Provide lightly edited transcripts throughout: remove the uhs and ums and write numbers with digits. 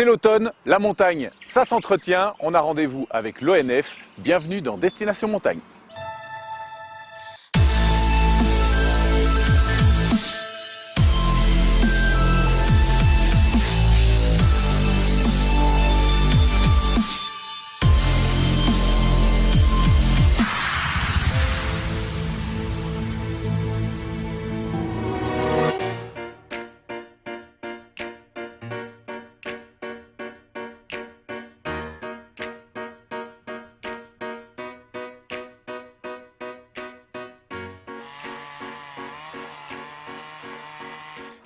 C'est l'automne, la montagne, ça s'entretient. On a rendez-vous avec l'ONF. Bienvenue dans Destination Montagne.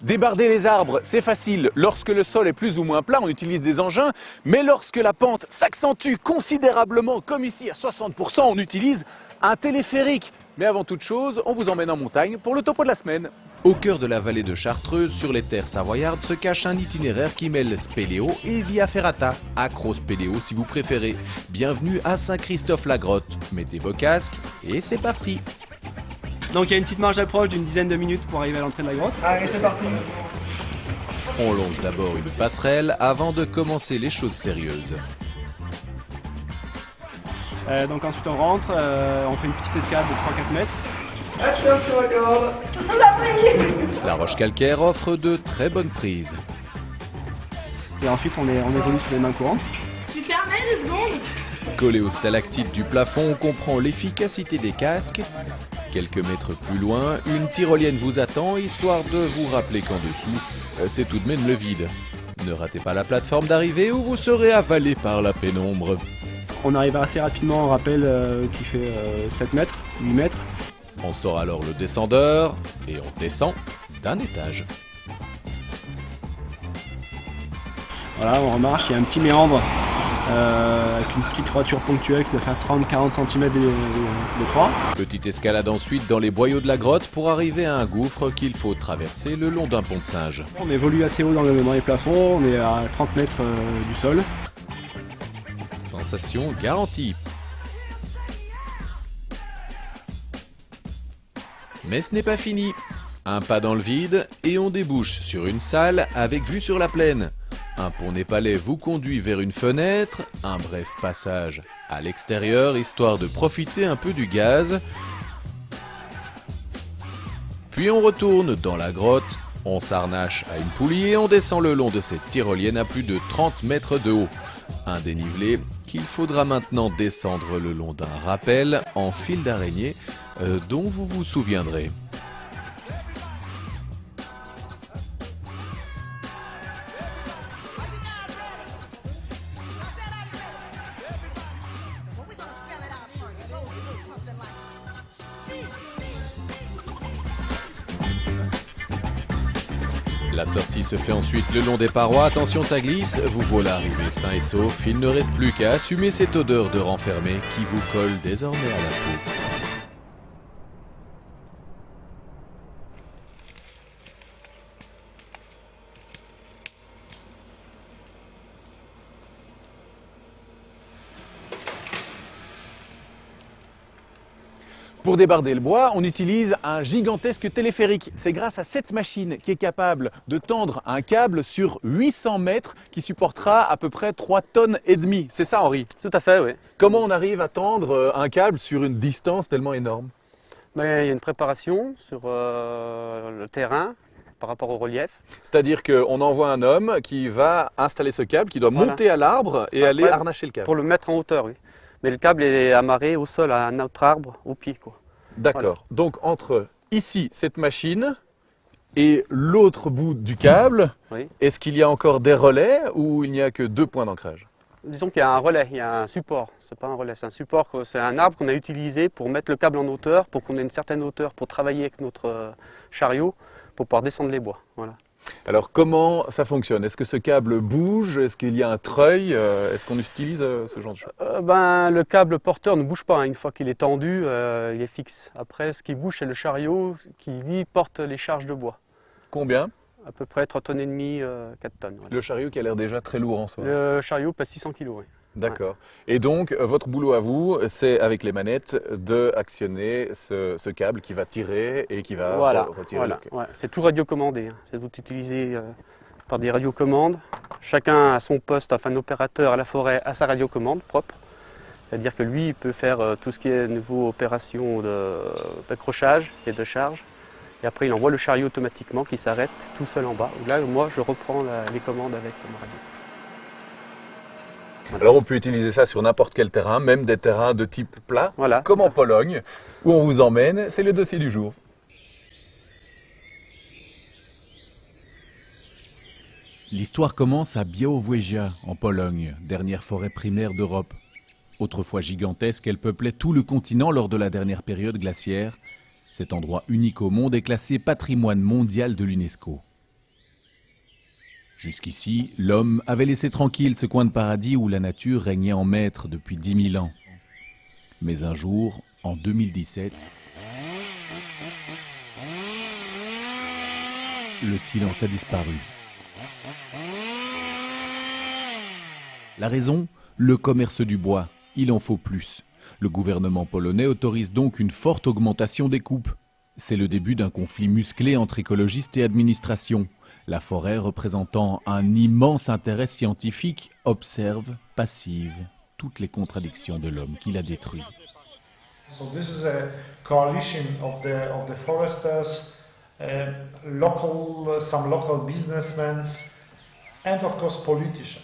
Débarder les arbres, c'est facile. Lorsque le sol est plus ou moins plat, on utilise des engins. Mais lorsque la pente s'accentue considérablement, comme ici à 60%, on utilise un téléphérique. Mais avant toute chose, on vous emmène en montagne pour le topo de la semaine. Au cœur de la vallée de Chartreuse, sur les terres savoyardes, se cache un itinéraire qui mêle spéléo et via ferrata, acro-spéléo si vous préférez. Bienvenue à Saint-Christophe-la-Grotte. Mettez vos casques et c'est parti. Donc il y a une petite marge d'approche d'une dizaine de minutes pour arriver à l'entrée de la grotte. Allez, c'est parti. On longe d'abord une passerelle avant de commencer les choses sérieuses. Donc ensuite on rentre, on fait une petite escalade de 3-4 mètres. Attention la corde. La roche calcaire offre de très bonnes prises. Et ensuite on évolue sur les mains courantes. Tu permets 2 secondes? Collé aux stalactites du plafond, on comprend l'efficacité des casques. Quelques mètres plus loin, une tyrolienne vous attend, histoire de vous rappeler qu'en dessous, c'est tout de même le vide. Ne ratez pas la plateforme d'arrivée ou vous serez avalé par la pénombre. On arrive assez rapidement au rappel qui fait 7 mètres, 8 mètres. On sort alors le descendeur et on descend d'un étage. Voilà, on remarche, il y a un petit méandre avec une petite roiture ponctuelle qui doit faire 30-40 cm d'étroit. Petite escalade ensuite dans les boyaux de la grotte pour arriver à un gouffre qu'il faut traverser le long d'un pont de singe. On évolue assez haut dans les plafonds, on est à 30 mètres du sol. Sensation garantie. Mais ce n'est pas fini. Un pas dans le vide et on débouche sur une salle avec vue sur la plaine. Un pont népalais vous conduit vers une fenêtre, un bref passage à l'extérieur histoire de profiter un peu du gaz. Puis on retourne dans la grotte, on s'harnache à une poulie et on descend le long de cette tyrolienne à plus de 30 mètres de haut. Un dénivelé qu'il faudra maintenant descendre le long d'un rappel en fil d'araignée dont vous vous souviendrez. La sortie se fait ensuite le long des parois. Attention, ça glisse. Vous voilà arrivé sain et sauf. Il ne reste plus qu'à assumer cette odeur de renfermé qui vous colle désormais à la peau. Pour débarder le bois, on utilise un gigantesque téléphérique. C'est grâce à cette machine qui est capable de tendre un câble sur 800 mètres qui supportera à peu près 3 tonnes et demie. C'est ça, Henri? Tout à fait, oui. Comment on arrive à tendre un câble sur une distance tellement énorme? Ben, il y a une préparation sur le terrain par rapport au relief. C'est-à-dire qu'on envoie un homme qui va installer ce câble, qui doit monter à l'arbre et aller harnacher le câble. Pour le mettre en hauteur, oui. Mais le câble est amarré au sol à un autre arbre au pied, quoi. D'accord. Voilà. Donc entre ici, cette machine, et l'autre bout du câble, oui. Est-ce qu'il y a encore des relais ou il n'y a que 2 points d'ancrage? Disons qu'il y a un relais, il y a un support. C'est pas un relais, c'est un support. C'est un arbre qu'on a utilisé pour mettre le câble en hauteur, pour qu'on ait une certaine hauteur pour travailler avec notre chariot, pour pouvoir descendre les bois. Voilà. Alors comment ça fonctionne? Est-ce que ce câble bouge? Est-ce qu'il y a un treuil? Est-ce qu'on utilise ce genre de choses? Le câble porteur ne bouge pas, hein. Une fois qu'il est tendu, il est fixe. Après, ce qui bouge, c'est le chariot qui, lui, porte les charges de bois. Combien? À peu près 3,5 tonnes, 4 tonnes. Voilà. Le chariot qui a l'air déjà très lourd en soi. Le chariot pèse 600 kg, oui. D'accord. Ouais. Et donc, votre boulot à vous, c'est avec les manettes d'actionner ce câble qui va tirer et qui va retirer le câble. Ouais. C'est tout radiocommandé, hein. C'est tout utilisé par des radiocommandes. Chacun a son poste, enfin un opérateur à la forêt a sa radiocommande propre. C'est-à-dire que lui, il peut faire tout ce qui est niveau opération d'accrochage et de charge. Et après, il envoie le chariot automatiquement qui s'arrête tout seul en bas. Là, moi, je reprends les commandes avec ma radio. Alors on peut utiliser ça sur n'importe quel terrain, même des terrains de type plat, Voilà. comme en Pologne, où on vous emmène. C'est le dossier du jour. L'histoire commence à Białowieża, en Pologne, dernière forêt primaire d'Europe. Autrefois gigantesque, elle peuplait tout le continent lors de la dernière période glaciaire. Cet endroit unique au monde est classé patrimoine mondial de l'UNESCO. Jusqu'ici, l'homme avait laissé tranquille ce coin de paradis où la nature régnait en maître depuis 10 000 ans. Mais un jour, en 2017, le silence a disparu. La raison ? Le commerce du bois. Il en faut plus. Le gouvernement polonais autorise donc une forte augmentation des coupes. C'est le début d'un conflit musclé entre écologistes et administration. La forêt, représentant un immense intérêt scientifique, observe, passive, toutes les contradictions de l'homme qui la détruit. So this is a coalition of the foresters, some local businessmen, and of course politicians.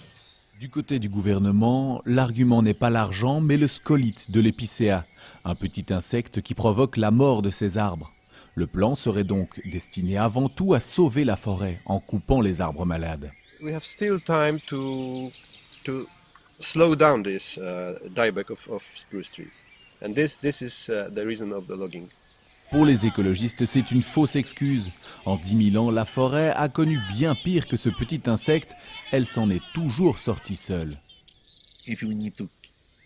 Du côté du gouvernement, l'argument n'est pas l'argent, mais le scolite de l'épicéa, un petit insecte qui provoque la mort de ces arbres. Le plan serait donc destiné avant tout à sauver la forêt en coupant les arbres malades. We have still time to slow down this dieback of spruce trees, and this is the reason of the logging. Pour les écologistes, c'est une fausse excuse. En 10 000 ans, la forêt a connu bien pire que ce petit insecte. Elle s'en est toujours sortie seule. If we need to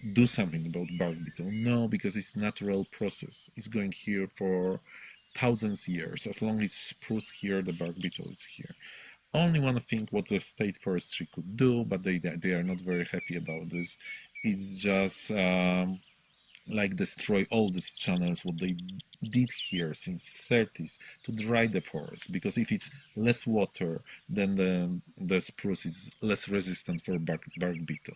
do something about bark beetle, no, because it's natural process. It's going here for thousands of years. As long as spruce here, the bark beetle is here. Only one thing what the state forestry could do, but they are not very happy about this. It's just like destroy all these channels what they did here since 30s to dry the forest, because if it's less water then the spruce is less resistant for bark beetle.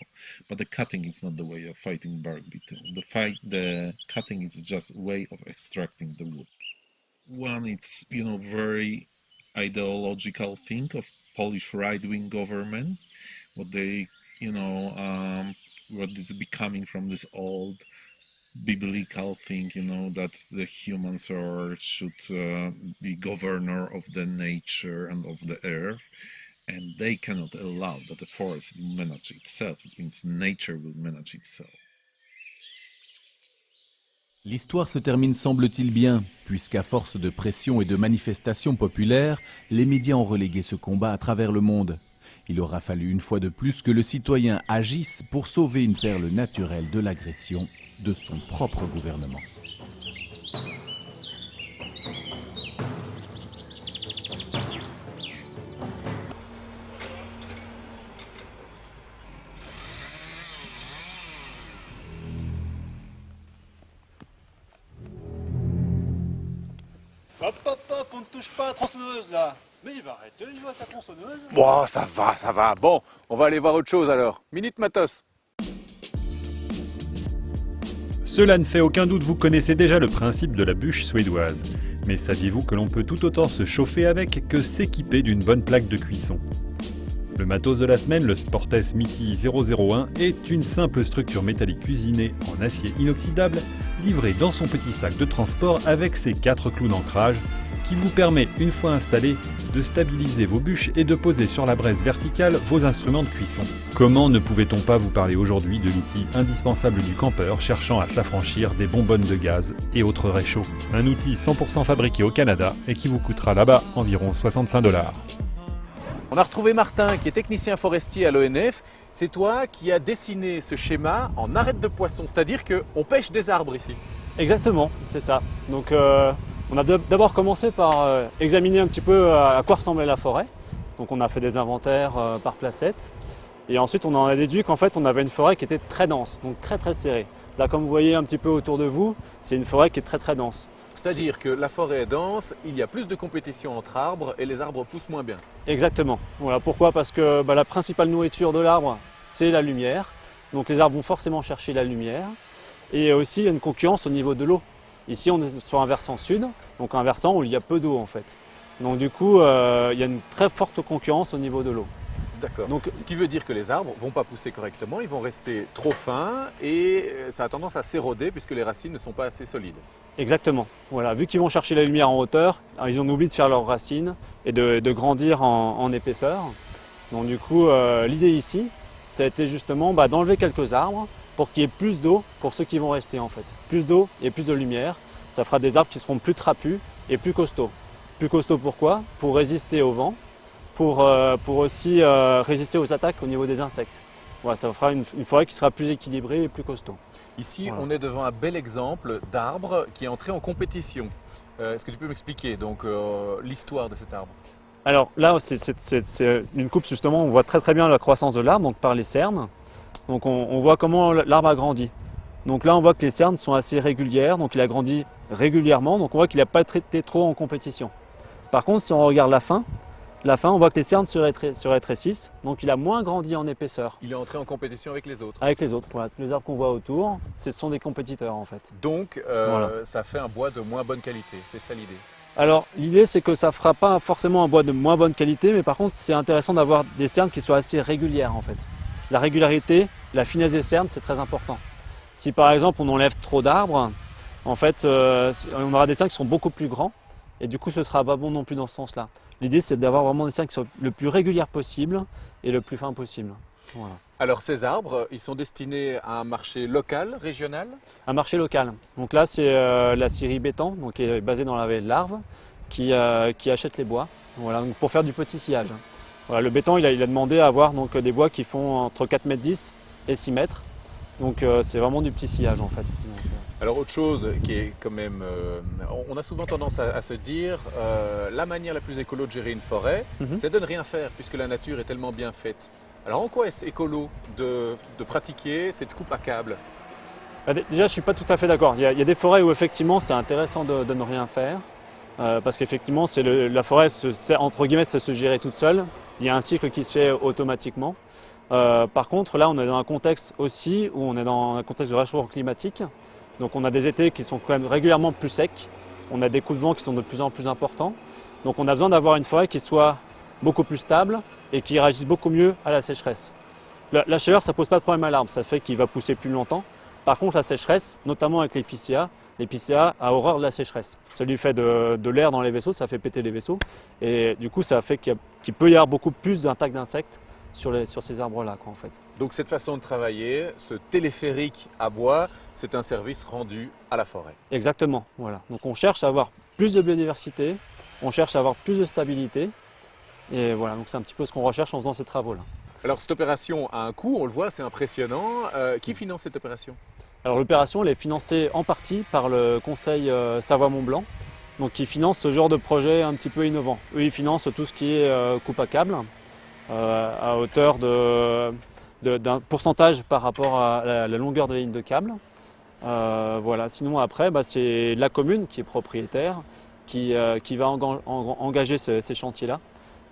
But the cutting is not the way of fighting bark beetle. The cutting is just a way of extracting the wood. One, it's very ideological thing of Polish right-wing government, what they what is becoming from this old biblical thing, that the humans should be governor of the nature and of the earth, and they cannot allow that the forest will manage itself. It means nature will manage itself. L'histoire se termine, semble-t-il bien, puisqu'à force de pression et de manifestations populaires, les médias ont relégué ce combat à travers le monde. Il aura fallu une fois de plus que le citoyen agisse pour sauver une perle naturelle de l'agression de son propre gouvernement. Hop, on ne touche pas à la tronçonneuse là. Mais il va arrêter, il va à ta tronçonneuse. Bon, ça va. Bon, on va aller voir autre chose alors. Minute Matos. Cela ne fait aucun doute, vous connaissez déjà le principe de la bûche suédoise. Mais saviez-vous que l'on peut tout autant se chauffer avec que s'équiper d'une bonne plaque de cuisson? Le matos de la semaine, le Sportes Mickey 001, est une simple structure métallique cuisinée en acier inoxydable, livrée dans son petit sac de transport avec ses 4 clous d'ancrage, qui vous permet, une fois installé, de stabiliser vos bûches et de poser sur la braise verticale vos instruments de cuisson. Comment ne pouvait-on pas vous parler aujourd'hui de l'outil indispensable du campeur cherchant à s'affranchir des bonbonnes de gaz et autres réchauds? Un outil 100% fabriqué au Canada et qui vous coûtera là-bas environ 65 $. On a retrouvé Martin, qui est technicien forestier à l'ONF. C'est toi qui as dessiné ce schéma en arête de poisson, c'est-à-dire qu'on pêche des arbres ici. Exactement, c'est ça. Donc on a d'abord commencé par examiner un petit peu à quoi ressemblait la forêt. Donc on a fait des inventaires par placette. Et ensuite on en a déduit qu'en fait on avait une forêt qui était très dense, donc très serrée. Là comme vous voyez un petit peu autour de vous, c'est une forêt qui est très dense. C'est-à-dire que la forêt est dense, il y a plus de compétition entre arbres et les arbres poussent moins bien. Exactement. Voilà, pourquoi? Parce que la principale nourriture de l'arbre, c'est la lumière. Donc les arbres vont forcément chercher la lumière. Et aussi, il y a une concurrence au niveau de l'eau. Ici, on est sur un versant sud, donc un versant où il y a peu d'eau en fait. Donc du coup, il y a une très forte concurrence au niveau de l'eau. D'accord. Donc, ce qui veut dire que les arbres ne vont pas pousser correctement, ils vont rester trop fins et ça a tendance à s'éroder puisque les racines ne sont pas assez solides. Exactement. Voilà. Vu qu'ils vont chercher la lumière en hauteur, ils ont oublié de faire leurs racines et de grandir en épaisseur. Donc du coup, l'idée ici, ça a été justement d'enlever quelques arbres pour qu'il y ait plus d'eau pour ceux qui vont rester en fait. Plus d'eau et plus de lumière, ça fera des arbres qui seront plus trapus et plus costauds. Plus costauds pourquoi? Pour résister au vent. Pour aussi résister aux attaques au niveau des insectes. Voilà, ça fera une forêt qui sera plus équilibrée et plus costaud. Ici, voilà. On est devant un bel exemple d'arbre qui est entré en compétition. Est-ce que tu peux m'expliquer donc l'histoire de cet arbre? Alors là, c'est une coupe justement, on voit très bien la croissance de l'arbre, donc par les cernes. Donc on voit comment l'arbre a grandi. Donc là, on voit que les cernes sont assez régulières, donc il a grandi régulièrement, donc on voit qu'il n'a pas été trop en compétition. Par contre, si on regarde la fin, on voit que les cernes se rétrécissent, donc il a moins grandi en épaisseur. Il est entré en compétition avec les autres. Avec les autres, voilà. Les arbres qu'on voit autour, ce sont des compétiteurs en fait. Donc voilà. Ça fait un bois de moins bonne qualité, c'est ça l'idée? Alors l'idée c'est que ça ne fera pas forcément un bois de moins bonne qualité, mais par contre c'est intéressant d'avoir des cernes qui soient assez régulières en fait. La régularité, la finesse des cernes, c'est très important. Si par exemple on enlève trop d'arbres, en fait on aura des cernes qui seront beaucoup plus grands, et du coup ce ne sera pas bon non plus dans ce sens-là. L'idée, c'est d'avoir vraiment des cernes qui soient le plus régulières possible et le plus fin possible. Voilà. Alors ces arbres, ils sont destinés à un marché local, régional? Un marché local. Donc là, c'est la scierie Bétan, donc qui est basée dans la vallée de l'Arve, qui achète les bois, voilà, donc pour faire du petit sciage. Voilà, le béton, il a demandé à avoir donc, des bois qui font entre 4,10 m et 6 mètres. Donc c'est vraiment du petit sciage en fait. Donc, alors autre chose qui est quand même, on a souvent tendance à se dire, la manière la plus écolo de gérer une forêt, c'est de ne rien faire puisque la nature est tellement bien faite. Alors en quoi est-ce écolo de pratiquer cette coupe à câble? Déjà je ne suis pas tout à fait d'accord. Il y a des forêts où effectivement c'est intéressant de ne rien faire. Parce qu'effectivement la forêt, entre guillemets, ça se gérer toute seule. Il y a un cycle qui se fait automatiquement. Par contre là on est dans un contexte aussi où on est dans un contexte de réchauffement climatique. Donc on a des étés qui sont quand même régulièrement plus secs, on a des coups de vent qui sont de plus en plus importants. Donc on a besoin d'avoir une forêt qui soit beaucoup plus stable et qui réagisse beaucoup mieux à la sécheresse. La chaleur, ça ne pose pas de problème à l'arbre, ça fait qu'il va pousser plus longtemps. Par contre la sécheresse, notamment avec l'épicéa a horreur de la sécheresse. Ça lui fait de l'air dans les vaisseaux, ça fait péter les vaisseaux. Et du coup ça fait qu'il peut y avoir beaucoup plus d'attaques d'insectes sur ces arbres-là, en fait. Donc cette façon de travailler, ce téléphérique à bois, c'est un service rendu à la forêt. Exactement, voilà. Donc on cherche à avoir plus de biodiversité, on cherche à avoir plus de stabilité, et voilà, donc c'est un petit peu ce qu'on recherche en faisant ces travaux-là. Alors cette opération a un coût, on le voit, c'est impressionnant. Qui finance cette opération? Alors l'opération, elle est financée en partie par le Conseil Savoie-Mont-Blanc, donc qui finance ce genre de projet un petit peu innovant. Eux, ils financent tout ce qui est coupe à câble, à hauteur d'un pourcentage par rapport à la longueur de la ligne de câble. Voilà. Sinon après, c'est la commune qui est propriétaire, qui va engager ces chantiers-là.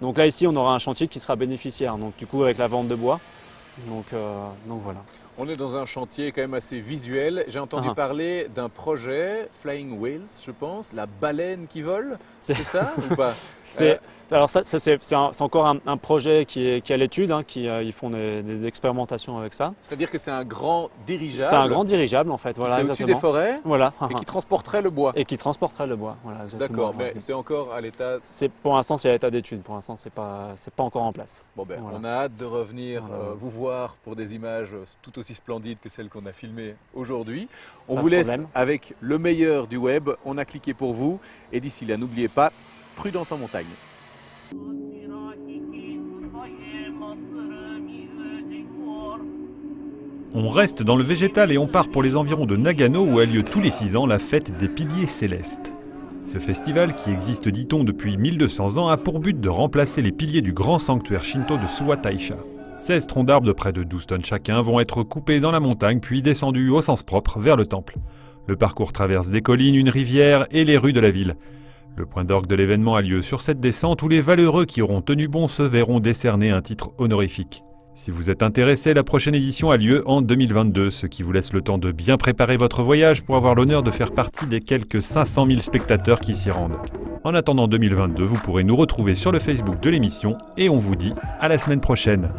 Donc là ici on aura un chantier qui sera bénéficiaire, donc du coup avec la vente de bois. Donc voilà. On est dans un chantier quand même assez visuel. J'ai entendu parler d'un projet, Flying Whales, je pense, la baleine qui vole, c'est ça ou pas? Alors ça c'est encore un projet qui est à l'étude, ils font des expérimentations avec ça. C'est-à-dire que c'est un grand dirigeable? C'est un grand dirigeable en fait, voilà. C'est au-dessus des forêts? Voilà. Et qui transporterait le bois? Et qui transporterait le bois, voilà, exactement. D'accord, mais c'est encore à l'état... Pour l'instant c'est à l'état d'étude, pour l'instant c'est pas encore en place. Bon voilà. On a hâte de revenir vous voir pour des images tout aussi splendides que celles qu'on a filmées aujourd'hui. On vous laisse avec le meilleur du web, on a cliqué pour vous, et d'ici là n'oubliez pas, prudence en montagne. On reste dans le végétal et on part pour les environs de Nagano où a lieu tous les 6 ans la fête des piliers célestes. Ce festival, qui existe dit-on depuis 1200 ans, a pour but de remplacer les piliers du grand sanctuaire shinto de Suwa Taisha. 16 troncs d'arbres de près de 12 tonnes chacun vont être coupés dans la montagne puis descendus au sens propre vers le temple. Le parcours traverse des collines, une rivière et les rues de la ville. Le point d'orgue de l'événement a lieu sur cette descente où les valeureux qui auront tenu bon se verront décerner un titre honorifique. Si vous êtes intéressé, la prochaine édition a lieu en 2022, ce qui vous laisse le temps de bien préparer votre voyage pour avoir l'honneur de faire partie des quelques 500 000 spectateurs qui s'y rendent. En attendant 2022, vous pourrez nous retrouver sur le Facebook de l'émission et on vous dit à la semaine prochaine.